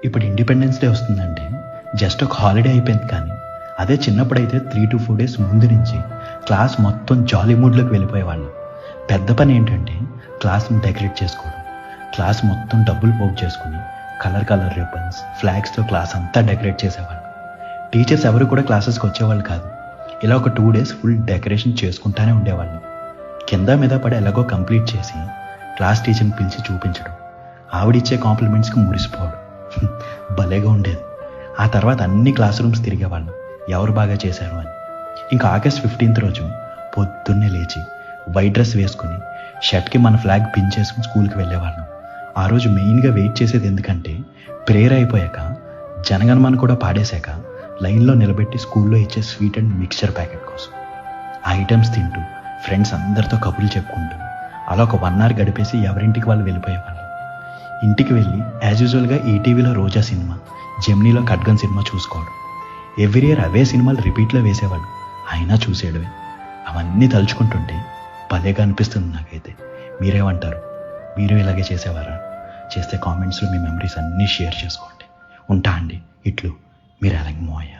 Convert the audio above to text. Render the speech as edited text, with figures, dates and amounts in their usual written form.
ఇప్పుడు independence day వస్తుందంటే just ఒక హాలిడే అయిపోయింది, కానీ అదే చిన్నప్పుడైతే 3 to 4 days ముందు నుంచి క్లాస్ మొత్తం జాలీ మూడ్లోకి వెళ్ళిపోయేవాళ్ళం. పెద్ద పని ఏంటంటే క్లాస్ని డెకరేట్ చేసుకోవడం. క్లాస్ మొత్తం డబ్బులు పోగు చేసుకుని కలర్ రిబ్బన్స్, ఫ్లాగ్స్తో క్లాస్ అంతా డెకరేట్ చేసేవాళ్ళం. టీచర్స్ ఎవరు కూడా క్లాసెస్కి వచ్చేవాళ్ళు కాదు. ఇలా ఒక 2 days ఫుల్ డెకరేషన్ చేసుకుంటానే ఉండేవాళ్ళం. కింద మీద పడి ఎలాగో కంప్లీట్ చేసి క్లాస్ టీచర్ని పిలిచి చూపించడం, ఆవిడిచ్చే కాంప్లిమెంట్స్కి మురిసిపోవడం భలేగా ఉండేది. ఆ తర్వాత అన్ని క్లాస్ రూమ్స్ తిరిగేవాళ్ళం ఎవరు బాగా చేశారు అని. ఇంకా August 15th రోజు పొద్దున్నే లేచి వైట్ డ్రెస్ వేసుకుని షర్ట్కి మన ఫ్లాగ్ పిన్ చేసుకుని స్కూల్కి వెళ్ళేవాళ్ళం. ఆ రోజు మెయిన్గా వెయిట్ చేసేది ఎందుకంటే ప్రేయర్ అయిపోయాక జనగణమన కూడా పాడేశాక లైన్లో నిలబెట్టి స్కూల్లో ఇచ్చే స్వీట్ అండ్ మిక్చర్ ప్యాకెట్ కోసం. ఆ ఐటమ్స్ తింటూ ఫ్రెండ్స్ అందరితో కబుర్లు చెప్పుకుంటూ అలా ఒక 1 hour గడిపేసి ఎవరింటికి వాళ్ళు వెళ్ళిపోయేవాళ్ళం. ఇంటికి వెళ్ళి యాజ్ యూజువల్గా ఈటీవీలో రోజా సినిమా, జెమినీలో ఖడ్గన్ సినిమా చూసుకోవడం. ఎవ్రీ ఇయర్ అవే సినిమాలు రిపీట్లో వేసేవాళ్ళు, అయినా చూసేయడమే. అవన్నీ తలుచుకుంటుంటే భలేగా అనిపిస్తుంది నాకైతే. మీరేమంటారు? మీరు ఇలాగే చేసేవారా? చేస్తే కామెంట్స్లో మీ మెమరీస్ అన్నీ షేర్ చేసుకోండి. ఉంటా అండి. ఇట్లు మీరు ఎలాగ మోయ.